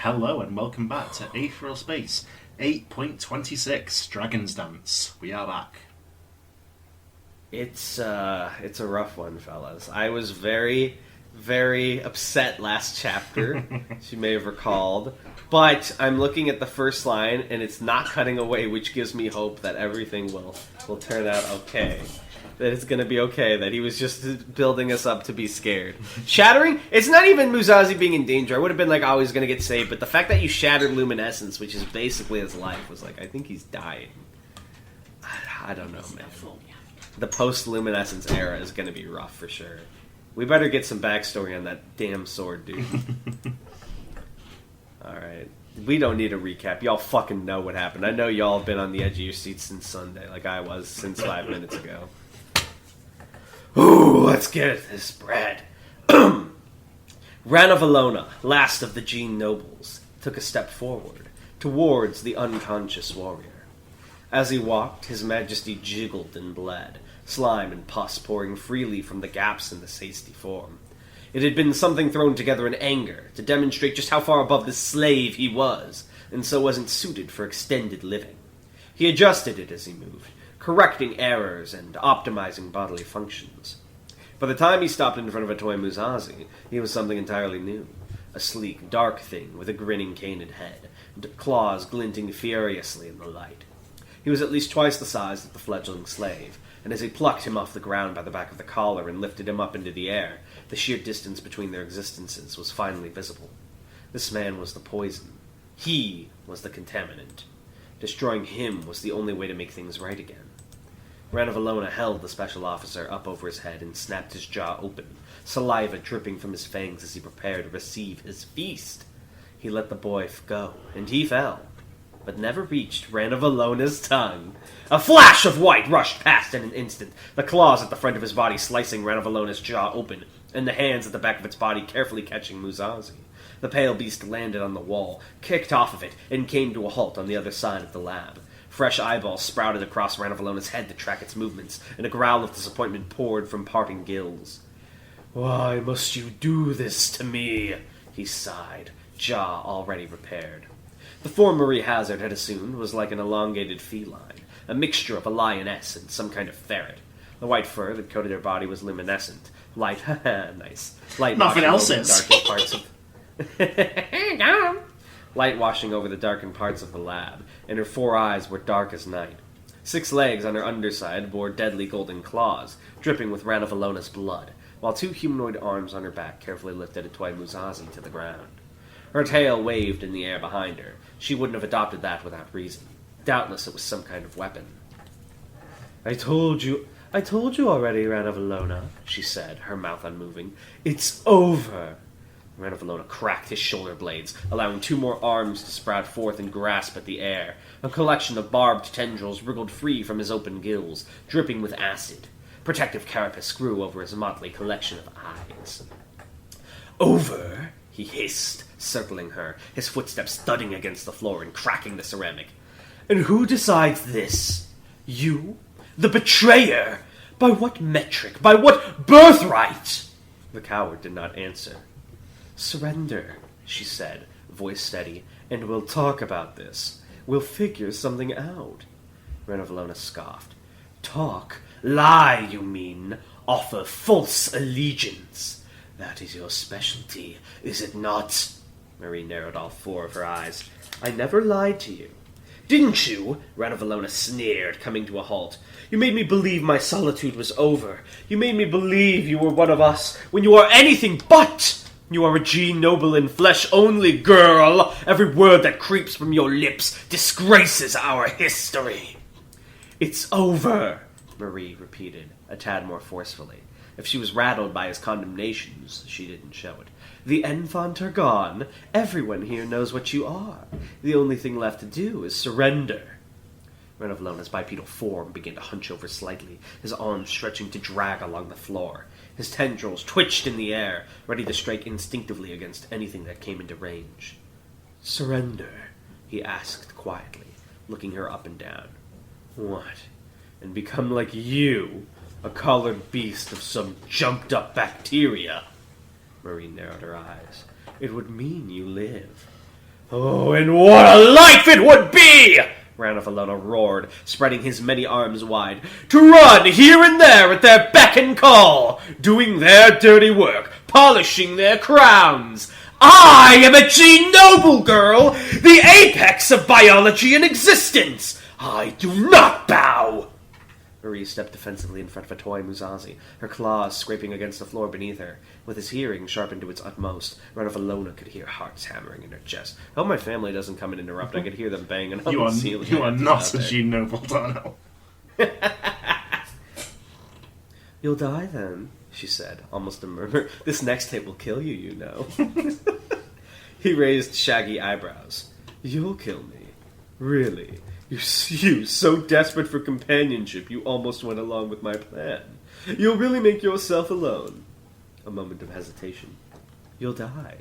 Hello and welcome back to Aetheral Space 8.26 Dragon's Dance. We are back. It's a rough one, fellas. I was very, very upset last chapter, as you may have recalled. But I'm looking at the first line, and it's not cutting away, which gives me hope that everything will turn out okay. That it's going to be okay, that he was just building us up to be scared. Shattering? It's not even Musashi being in danger. I would have been like, oh, he's going to get saved. But the fact that you shattered Luminescence, which is basically his life, was like, I think he's dying. I don't know, man. The post-Luminescence era is going to be rough for sure. We better get some backstory on that damn sword, dude. Alright. We don't need a recap. Y'all fucking know what happened. I know y'all have been on the edge of your seats since Sunday, like I was since 5 minutes ago. Ooh, let's get at this bread. Ranavalona, last of the Gene Nobles, took a step forward, towards the unconscious warrior. As he walked, his majesty jiggled and bled, slime and pus pouring freely from the gaps in this hasty form. It had been something thrown together in anger, to demonstrate just how far above the slave he was, and so wasn't suited for extended living. He adjusted it as he moved, correcting errors and optimizing bodily functions. By the time he stopped in front of a toy Musashi, he was something entirely new. A sleek, dark thing with a grinning canid head, and claws glinting furiously in the light. He was at least twice the size of the fledgling slave, and as he plucked him off the ground by the back of the collar and lifted him up into the air, the sheer distance between their existences was finally visible. This man was the poison. He was the contaminant. Destroying him was the only way to make things right again. Ranavalona held the special officer up over his head and snapped his jaw open, saliva dripping from his fangs as he prepared to receive his feast. He let the boy go, and he fell, but never reached Ranavalona's tongue. A flash of white rushed past in an instant, the claws at the front of his body slicing Ranavalona's jaw open, and the hands at the back of its body carefully catching Musashi. The pale beast landed on the wall, kicked off of it, and came to a halt on the other side of the lab. Fresh eyeballs sprouted across Ranavalona's head to track its movements, and a growl of disappointment poured from parting gills. "Why must you do this to me?" he sighed, jaw already repaired. The form Marie Hazard had assumed was like an elongated feline, a mixture of a lioness and some kind of ferret. The white fur that coated her body was luminescent, light, nice, light. Nothing else is. Darkened parts of light washing over the darkened parts of the lab, and her 4 eyes were dark as night. 6 legs on her underside bore deadly golden claws, dripping with Ranavalona's blood, while 2 humanoid arms on her back carefully lifted a toy Musashi to the ground. Her tail waved in the air behind her. She wouldn't have adopted that without reason. Doubtless it was some kind of weapon. I told you already, Ranavalona, she said, her mouth unmoving. It's over. Ranavalona cracked his shoulder blades, allowing 2 more arms to sprout forth and grasp at the air. A collection of barbed tendrils wriggled free from his open gills, dripping with acid. Protective carapace grew over his motley collection of eyes. Over, he hissed, circling her, his footsteps thudding against the floor and cracking the ceramic. And who decides this? You? The betrayer? By what metric? By what birthright? The coward did not answer. Surrender, she said, voice steady, and we'll talk about this. We'll figure something out. Ranavalona scoffed. Talk? Lie, you mean? Offer false allegiance? That is your specialty, is it not? Marie narrowed all 4 of her eyes. I never lied to you. Didn't you? Ranavalona sneered, coming to a halt. You made me believe my solitude was over. You made me believe you were one of us, when you are anything but! You are a Gene Noble in flesh only, girl! Every word that creeps from your lips disgraces our history! It's over, Marie repeated, a tad more forcefully. If she was rattled by his condemnations, she didn't show it. The Enfant are gone. Everyone here knows what you are. The only thing left to do is surrender. Ranavalona's bipedal form began to hunch over slightly, his arms stretching to drag along the floor. His tendrils twitched in the air, ready to strike instinctively against anything that came into range. Surrender, he asked quietly, looking her up and down. What? And become like you? A collared beast of some jumped-up bacteria? Marie narrowed her eyes. It would mean you live. Oh, and what a life it would be! Ranavalona roared, spreading his many arms wide, to run here and there at their beck and call, doing their dirty work, polishing their crowns. I am a G Noble girl, the apex of biology and existence. I do not bow. Marie stepped defensively in front of a toy Muzazi, her claws scraping against the floor beneath her. With his hearing sharpened to its utmost, Ranavalona could hear hearts hammering in her chest. I hope my family doesn't come and interrupt. I could hear them banging on the ceiling. You are not a G Noble, Darnell. You'll die then, she said, almost a murmur. This next hit will kill you, you know. He raised shaggy eyebrows. You'll kill me? Really? You so desperate for companionship, you almost went along with my plan. You'll really make yourself alone. A moment of hesitation. You'll die.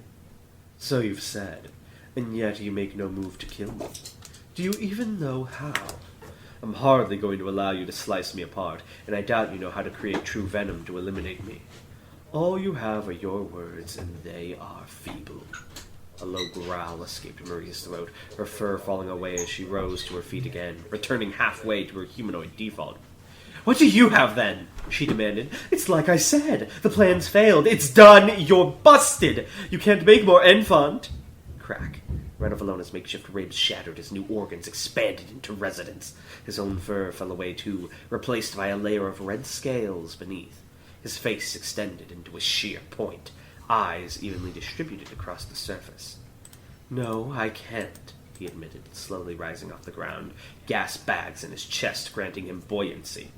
So you've said, and yet you make no move to kill me. Do you even know how? I'm hardly going to allow you to slice me apart, and I doubt you know how to create true venom to eliminate me. All you have are your words, and they are feeble. A low growl escaped Marie's throat, her fur falling away as she rose to her feet again, returning halfway to her humanoid default. What do you have, then? She demanded. It's like I said. The plan's failed. It's done. You're busted. You can't make more enfant. Crack. Ranavalona's makeshift ribs shattered as new organs expanded into residence. His own fur fell away, too, replaced by a layer of red scales beneath. His face extended into a sheer point, eyes evenly distributed across the surface. No, I can't, he admitted, slowly rising off the ground, gas bags in his chest granting him buoyancy.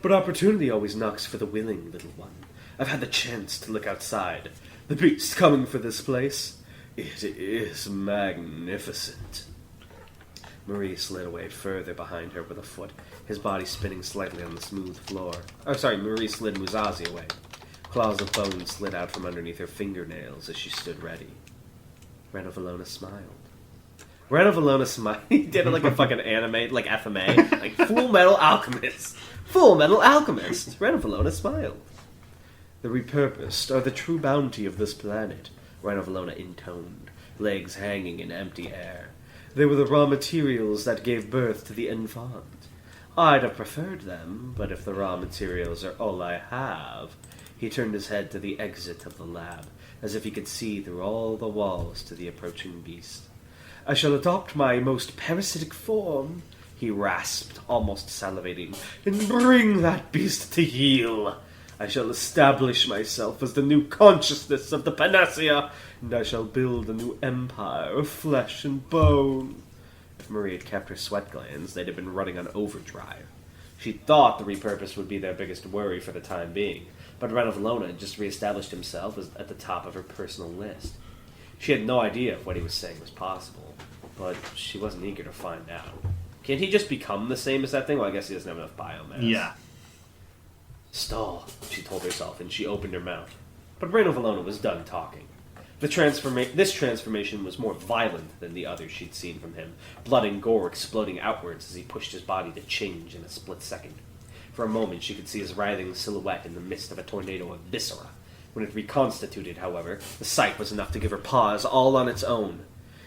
But opportunity always knocks for the willing, little one. I've had the chance to look outside. The beast coming for this place. It is magnificent. Marie slid away further behind her with a foot, his body spinning slightly on the smooth floor. Marie slid Muzazi away. Claws of bone slid out from underneath her fingernails as she stood ready. Ranavalona smiled. Ranavalona smiled. He did it like a fucking anime, like FMA. Like Full Metal Alchemist. Full Metal Alchemist. Ranavalona smiled. The repurposed are the true bounty of this planet, Ranavalona intoned, legs hanging in empty air. They were the raw materials that gave birth to the enfant. I'd have preferred them, but if the raw materials are all I have... He turned his head to the exit of the lab, as if he could see through all the walls to the approaching beast. I shall adopt my most parasitic form, he rasped, almost salivating, and bring that beast to heel. I shall establish myself as the new consciousness of the Panacea, and I shall build a new empire of flesh and bone. If Marie had kept her sweat glands, they'd have been running on overdrive. She thought the repurpose would be their biggest worry for the time being, but Ranavalona had just reestablished himself as at the top of her personal list. She had no idea if what he was saying was possible, but she wasn't eager to find out. Can't he just become the same as that thing? Well, I guess he doesn't have enough biomass. Yeah. Stall, she told herself, and she opened her mouth. But Ranavalona was done talking. This transformation was more violent than the others she'd seen from him, blood and gore exploding outwards as he pushed his body to change in a split second. For a moment she could see his writhing silhouette in the midst of a tornado of viscera. When it reconstituted, however, the sight was enough to give her pause all on its own.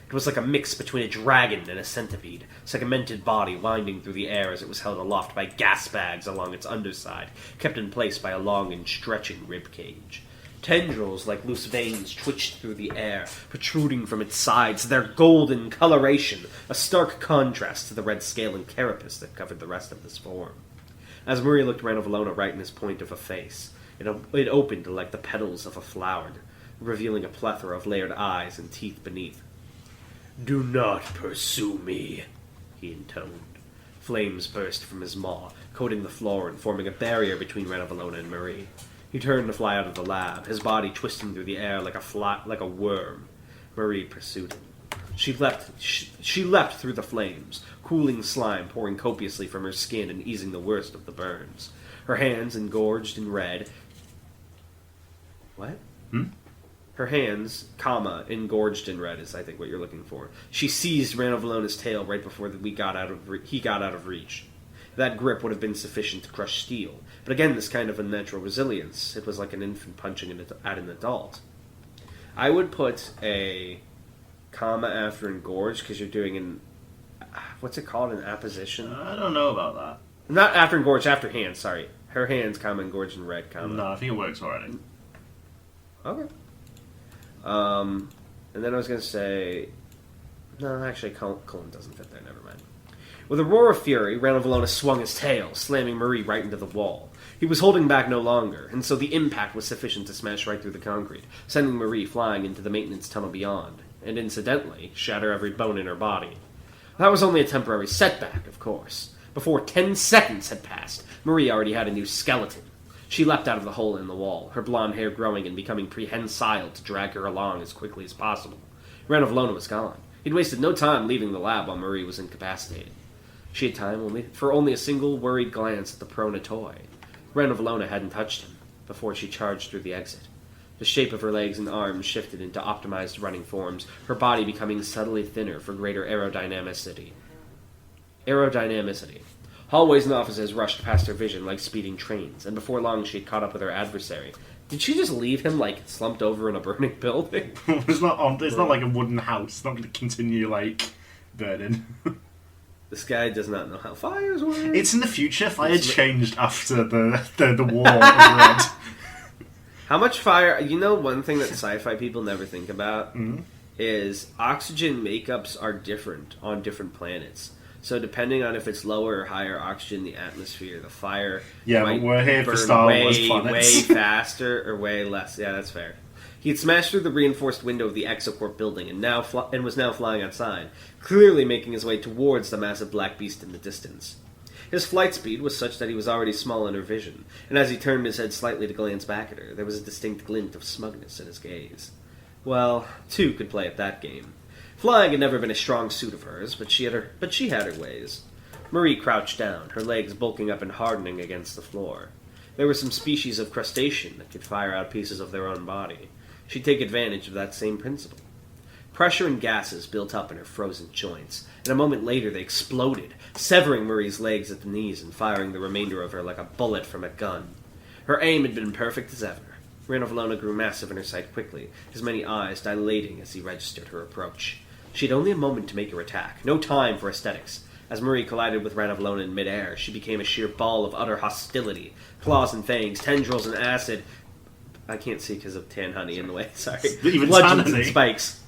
It was like a mix between a dragon and a centipede, segmented body winding through the air as it was held aloft by gas bags along its underside, kept in place by a long and stretching rib cage. Tendrils like loose veins twitched through the air, protruding from its sides, their golden coloration, a stark contrast to the red scale and carapace that covered the rest of this form. As Marie looked Ranavalona right in his point of a face, it opened like the petals of a flower, revealing a plethora of layered eyes and teeth beneath. "Do not pursue me," he intoned. Flames burst from his maw, coating the floor and forming a barrier between Ranavalona and Marie. He turned to fly out of the lab, his body twisting through the air like a worm. Marie pursued him. She leapt through the flames, cooling slime pouring copiously from her skin and easing the worst of the burns. Her hands engorged in red. What? Her hands, engorged in red is, I think, what you're looking for. She seized Ranavalona's tail right before he got out of reach. That grip would have been sufficient to crush steel. But again, this kind of unnatural resilience, it was like an infant punching at an adult. I would put a comma after engorge because you're doing an... What's it called? An apposition? I don't know about that. Not after engorge, after hands, sorry. Her hands, comma, engorge in red, comma. No, I think it works already. Okay. And then I was going to say... No, actually, colon doesn't fit there, never mind. With a roar of fury, Ranovalona swung his tail, slamming Marie right into the wall. He was holding back no longer, and so the impact was sufficient to smash right through the concrete, sending Marie flying into the maintenance tunnel beyond, and incidentally, shatter every bone in her body. That was only a temporary setback, of course. Before 10 seconds had passed, Marie already had a new skeleton. She leapt out of the hole in the wall, her blonde hair growing and becoming prehensile to drag her along as quickly as possible. Ranovalona was gone. He'd wasted no time leaving the lab while Marie was incapacitated. She had time for only a single worried glance at the prone toy. Ranovalona hadn't touched him before she charged through the exit. The shape of her legs and arms shifted into optimized running forms, her body becoming subtly thinner for greater aerodynamicity. Hallways and offices rushed past her vision like speeding trains, and before long she had caught up with her adversary. Did she just leave him, slumped over in a burning building? It's not like a wooden house. It's not going to continue, burning. This guy does not know how fires work. It's in the future. Fire changed after the war of Red. How much fire... You know one thing that sci-fi people never think about? Is oxygen makeups are different on different planets. So depending on if it's lower or higher oxygen in the atmosphere, the fire might but we're here for burn Star Wars way planets. faster or way less. Yeah, that's fair. He had smashed through the reinforced window of the Exocorp building and was now flying outside, clearly making his way towards the massive black beast in the distance. His flight speed was such that he was already small in her vision, and as he turned his head slightly to glance back at her, there was a distinct glint of smugness in his gaze. Well, two could play at that game. Flying had never been a strong suit of hers, but she had her ways. Marie crouched down, her legs bulking up and hardening against the floor. There were some species of crustacean that could fire out pieces of their own body. She'd take advantage of that same principle. Pressure and gases built up in her frozen joints, and a moment later they exploded, severing Marie's legs at the knees and firing the remainder of her like a bullet from a gun. Her aim had been perfect as ever. Ranovalona grew massive in her sight quickly, his many eyes dilating as he registered her approach. She had only a moment to make her attack, no time for aesthetics. As Marie collided with Ranovalona in midair, she became a sheer ball of utter hostility. Claws and fangs, tendrils and acid... I can't see because of Tanhony in the way, sorry. Even Bludgeons and Tanhony. spikes.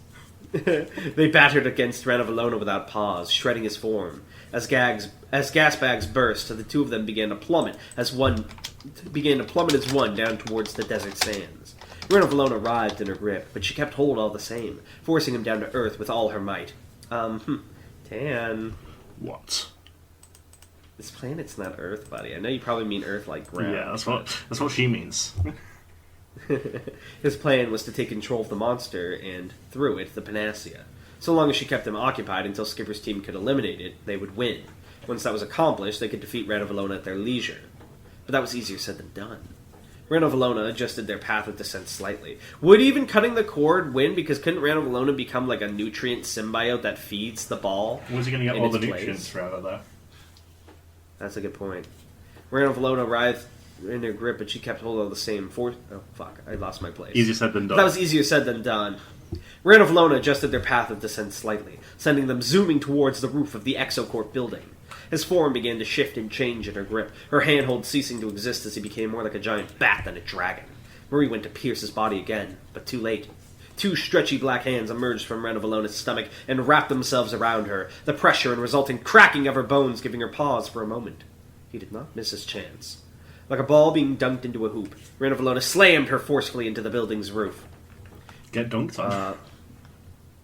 They battered against Ranovalona without pause, shredding his form. As gas bags burst, the two of them began to plummet as one down towards the desert sands. Ranovalona writhed in her grip, but she kept hold all the same, forcing him down to earth with all her might. Tan. What? This planet's not Earth, buddy. I know you probably mean Earth like ground. Yeah, that's what she means. His plan was to take control of the monster and, through it, the Panacea. So long as she kept him occupied until Skipper's team could eliminate it, they would win. Once that was accomplished, they could defeat Ranovalona at their leisure. But that was easier said than done. Ranovalona adjusted their path of descent slightly. Would even cutting the cord win? Because couldn't Ranovalona become like a nutrient symbiote that feeds the ball? Where's he going to get all the nutrients from though? That's a good point. Ranovalona writhed in her grip, but she kept hold of the same force. Oh, fuck. I lost my place. Easier said than done. That was easier said than done. Ranovalona adjusted their path of descent slightly, sending them zooming towards the roof of the Exocorp building. His form began to shift and change in her grip, her handhold ceasing to exist as he became more like a giant bat than a dragon. Marie went to pierce his body again, but too late. Two stretchy black hands emerged from Ranovalona's stomach and wrapped themselves around her, the pressure and resulting cracking of her bones giving her pause for a moment. He did not miss his chance. Like a ball being dunked into a hoop, Ranovalona slammed her forcefully into the building's roof. Get dunked on.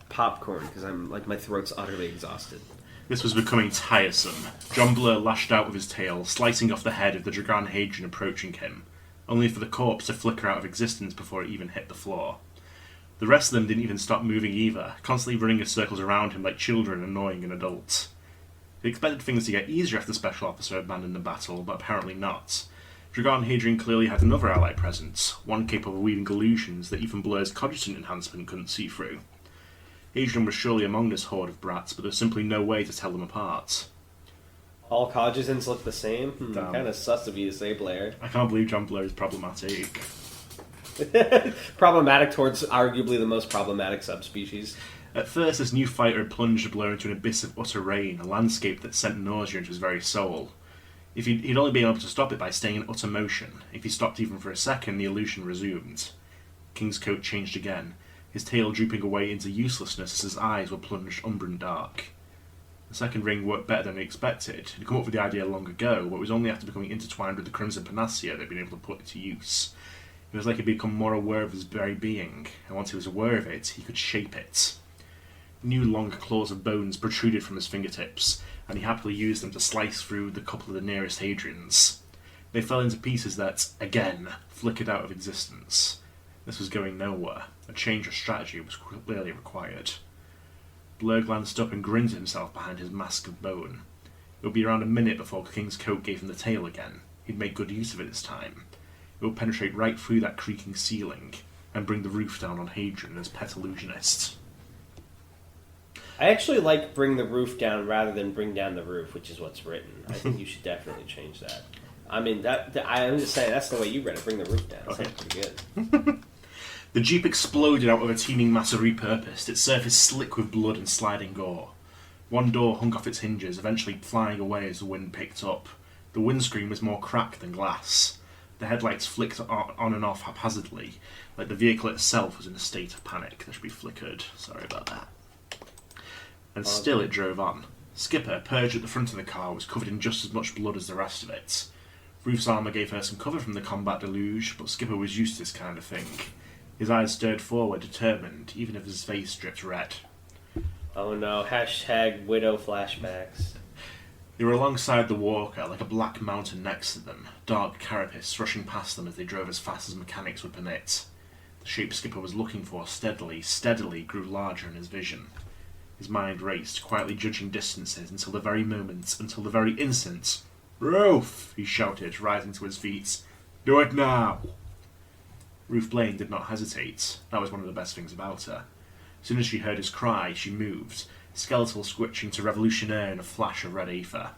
Popcorn, because my throat's utterly exhausted. This was becoming tiresome. John Blur lashed out with his tail, slicing off the head of the Dragon Hadrian approaching him, only for the corpse to flicker out of existence before it even hit the floor. The rest of them didn't even stop moving either, constantly running in circles around him like children annoying an adult. They expected things to get easier after the Special Officer abandoned the battle, but apparently not. Dragon Hadrian clearly had another ally present, one capable of weaving illusions that even Blur's cogitant enhancement couldn't see through. Hadrian was surely among this horde of brats, but there was simply no way to tell them apart. All cogitants look the same? Damn. Kind of sus of you to say, Blair. I can't believe John Blur is problematic. Problematic towards arguably the most problematic subspecies. At first, this new fighter had plunged Blur into an abyss of utter rain, a landscape that sent nausea into his very soul. If he'd only been able to stop it by staying in utter motion. If he stopped even for a second, the illusion resumed. King's coat changed again, his tail drooping away into uselessness as his eyes were plunged umber and dark. The second ring worked better than he expected. He'd come up with the idea long ago, but it was only after becoming intertwined with the Crimson Panacea that he'd been able to put it to use. It was like he'd become more aware of his very being, and once he was aware of it, he could shape it. New long claws of bones protruded from his fingertips, and he happily used them to slice through the couple of the nearest Hadrians. They fell into pieces that, again, flickered out of existence. This was going nowhere. A change of strategy was clearly required. Blur glanced up and grinned to himself behind his mask of bone. It would be around a minute before King's coat gave him the tail again. He'd make good use of it this time. It would penetrate right through that creaking ceiling, and bring the roof down on Hadrian and his pet illusionist. I actually like bring the roof down rather than bring down the roof, which is what's written. I think you should definitely change that. I mean, I'm just saying, that's the way you read it, bring the roof down. Okay. Sounds pretty good. The jeep exploded out of a teeming mass of repurposed, its surface slick with blood and sliding gore. One door hung off its hinges, eventually flying away as the wind picked up. The windscreen was more cracked than glass. The headlights flicked on and off haphazardly, like the vehicle itself was in a state of panic. That should be flickered. Sorry about that. And still it drove on. Skipper, perched at the front of the car, was covered in just as much blood as the rest of it. Ruth's armour gave her some cover from the combat deluge, but Skipper was used to this kind of thing. His eyes stared forward, determined, even if his face dripped red. Oh no, hashtag widow flashbacks. They were alongside the walker, like a black mountain next to them, dark carapace rushing past them as they drove as fast as mechanics would permit. The shape Skipper was looking for steadily grew larger in his vision. His mind raced, quietly judging distances until the very instant. "Ruth!" he shouted, rising to his feet. "Do it now!" Ruth Blaine did not hesitate. That was one of the best things about her. As soon as she heard his cry, she moved, skeletal switching to revolutionaire in a flash of red aether.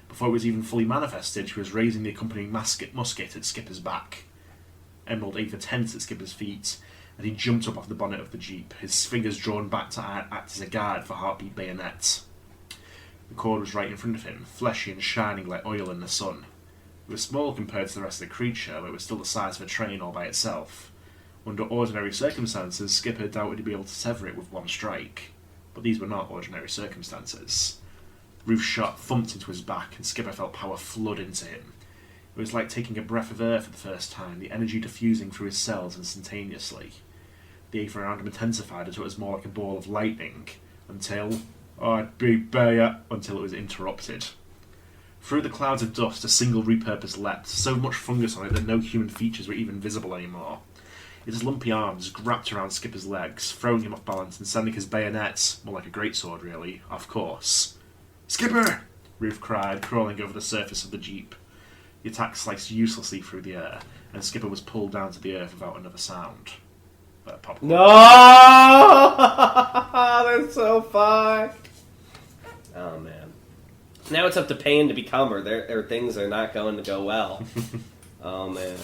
Before it was even fully manifested, she was raising the accompanying musket at Skipper's back. Emerald aether tensed at Skipper's feet, and he jumped up off the bonnet of the jeep, his fingers drawn back to act as a guard for heartbeat bayonets. The cord was right in front of him, fleshy and shining like oil in the sun. It was small compared to the rest of the creature, but it was still the size of a train all by itself. Under ordinary circumstances, Skipper doubted he'd be able to sever it with one strike. But these were not ordinary circumstances. Ruth's shot thumped into his back, and Skipper felt power flood into him. It was like taking a breath of air for the first time, the energy diffusing through his cells instantaneously. The aether around him intensified until it was more like a ball of lightning, until it was interrupted. Through the clouds of dust, a single repurpose leapt, so much fungus on it that no human features were even visible anymore. Its lumpy arms grabbed around Skipper's legs, throwing him off balance and sending his bayonet, more like a greatsword really, off course. "Skipper!" Ruth cried, crawling over the surface of the jeep. The attack sliced uselessly through the air, and Skipper was pulled down to the earth without another sound. Popcorn. No! That's so fucked. Oh man. Now it's up to Payne to become her. There things are not going to go well. Oh man.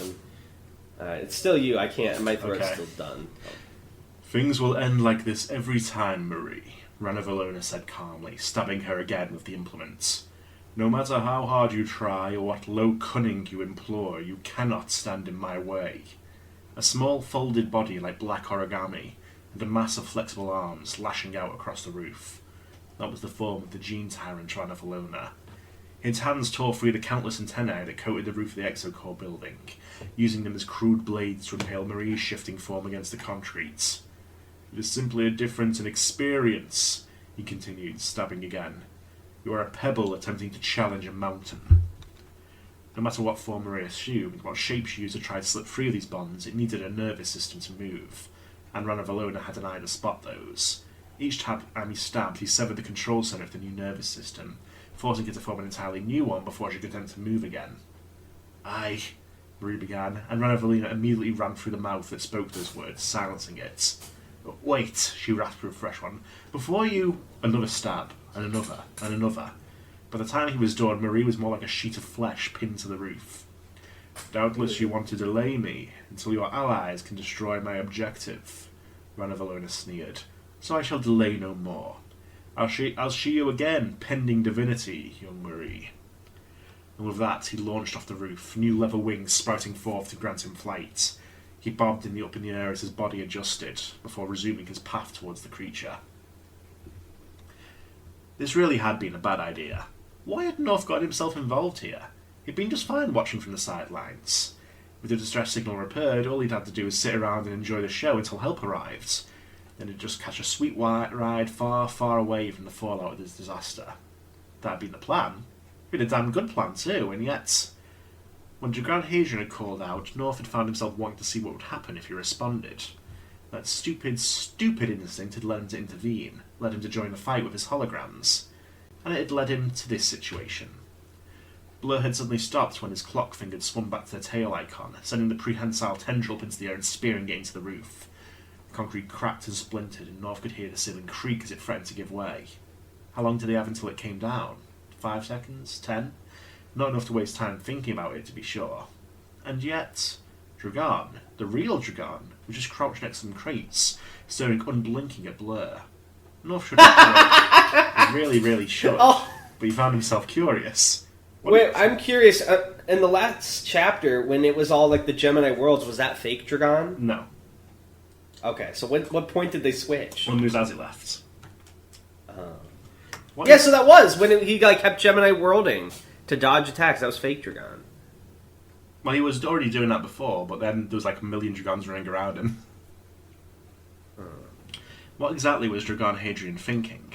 It's still you. I can't. My throat's still done. "Things will end like this every time, Marie," Ranavalona said calmly, stabbing her again with the implement. "No matter how hard you try or what low cunning you implore, you cannot stand in my way." A small folded body like black origami, and a mass of flexible arms lashing out across the roof. That was the form of the gene tyrant Ranavalona. His hands tore through the countless antennae that coated the roof of the exocore building, using them as crude blades to impale Marie's shifting form against the concrete. "It is simply a difference in experience," he continued, stabbing again. "You are a pebble attempting to challenge a mountain." No matter what form Marie assumed, what shape she used to try to slip through these bonds, it needed a nervous system to move, and Ranavalona had an eye to spot those. Each time he stabbed, he severed the control center of the new nervous system, forcing it to form an entirely new one before she could attempt to move again. "Aye," Marie began, and Ranavalona immediately ran through the mouth that spoke those words, silencing it. "Wait," she rasped through a fresh one. "Before you—" Another stab, and another, and another. By the time he was done, Marie was more like a sheet of flesh pinned to the roof. "Doubtless you want to delay me until your allies can destroy my objective," Ranavalona sneered, So I shall delay no more. I'll see you again, pending divinity, young Marie. And with that, he launched off the roof, new leather wings sprouting forth to grant him flight. He bobbed up in the air as his body adjusted, before resuming his path towards the creature. This really had been a bad idea. Why had North got himself involved here? He'd been just fine watching from the sidelines. With the distress signal repaired, all he'd had to do was sit around and enjoy the show until help arrived. Then he'd just catch a sweet ride far, far away from the fallout of this disaster. That had been the plan. It'd been a damn good plan too, and yet... When Dragan Hadrian had called out, North had found himself wanting to see what would happen if he responded. That stupid, stupid instinct had led him to intervene, led him to join the fight with his holograms, and it had led him to this situation. Blur had suddenly stopped when his clock finger swung back to the tail icon, sending the prehensile tendril up into the air and spearing it into the roof. The concrete cracked and splintered, and North could hear the ceiling creak as it threatened to give way. How long did he have until it came down? 5 seconds? 10? Not enough to waste time thinking about it, to be sure. And yet, Dragan, the real Dragan, was just crouched next to some crates, staring unblinking at Blur. North should have he really, really should. Oh. But he found himself curious. Wait, I'm curious. In the last chapter, when it was all like the Gemini worlds, was that fake Dragan? No. Okay, so what point did they switch? When Musashi left. Yeah, so that was when he kept Gemini worlding to dodge attacks. That was fake Dragan. Well, he was already doing that before, but then there was like a million Dragons running around him. What exactly was Dragan Hadrian thinking?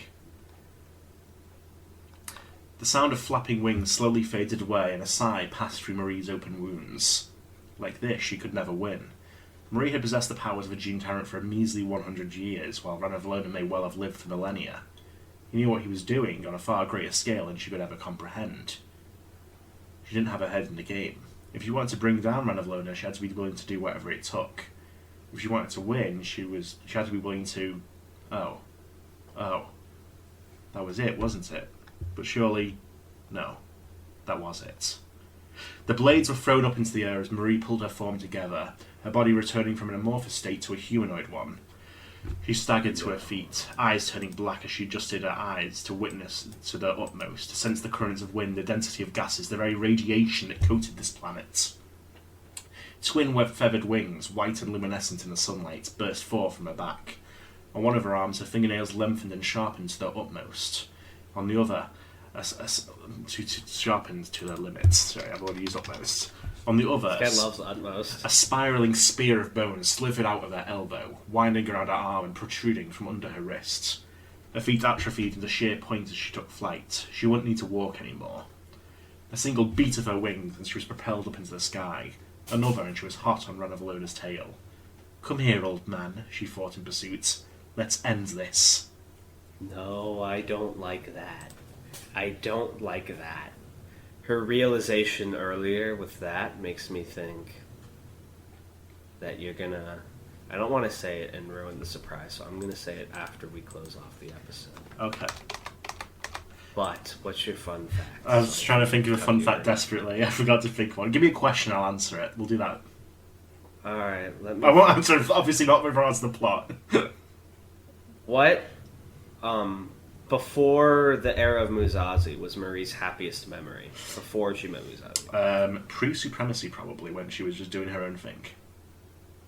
The sound of flapping wings slowly faded away, and a sigh passed through Marie's open wounds. Like this, she could never win. Marie had possessed the powers of a gene tyrant for a measly 100 years, while Ranavalona may well have lived for millennia. He knew what he was doing on a far greater scale than she could ever comprehend. She didn't have her head in the game. If she wanted to bring down Ranavalona, she had to be willing to do whatever it took. If she wanted to win, she had to be willing to... Oh. That was it, wasn't it? But surely... No. That was it. The blades were thrown up into the air as Marie pulled her form together, her body returning from an amorphous state to a humanoid one. She staggered to her feet, eyes turning black as she adjusted her eyes to witness to their utmost, to sense the currents of wind, the density of gases, the very radiation that coated this planet. Twin web-feathered wings, white and luminescent in the sunlight, burst forth from her back. On one of her arms, her fingernails lengthened and sharpened to their utmost. On the other, sharpened to their limits. Sorry, I've already used utmost. On the other, Ken loves utmost. A spiralling spear of bone slithered out of her elbow, winding around her arm and protruding from under her wrist. Her feet atrophied into sheer point as she took flight. She wouldn't need to walk anymore. A single beat of her wings and she was propelled up into the sky. Another and she was hot on Ranavalona's tail. "Come here, old man," she thought in pursuit. "Let's end this." No, I don't like that. I don't like that. Her realization earlier with that makes me think that you're gonna... I don't want to say it and ruin the surprise, so I'm gonna say it after we close off the episode. Okay. But, what's your fun fact? I was trying to think of a fun fact desperately. I forgot to think one. Give me a question, I'll answer it. We'll do that. Alright, let me... I won't answer it, obviously not with regards to the plot. What, before the era of Musashi, was Marie's happiest memory? Before she met Musashi? Pre-supremacy, probably, when she was just doing her own thing.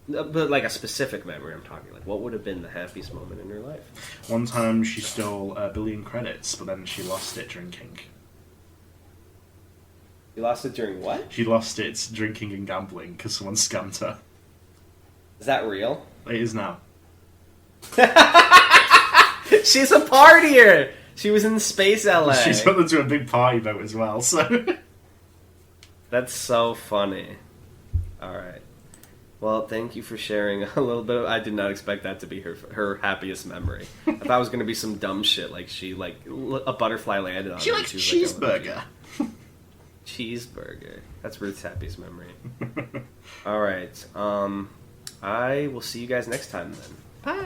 But like a specific memory I'm talking. Like, what would have been the happiest moment in her life? One time she stole 1 billion credits, but then she lost it drinking. You lost it during what? She lost it drinking and gambling because someone scammed her. Is that real? It is now. She's a partier! She was in Space LA. She's put them to a big party boat as well, so... That's so funny. Alright. Well, thank you for sharing a little bit of... I did not expect that to be her happiest memory. I thought it was going to be some dumb shit, like a butterfly landed on her. She likes cheeseburger. Cheeseburger. That's Ruth's happiest memory. Alright. I will see you guys next time then.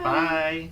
Bye.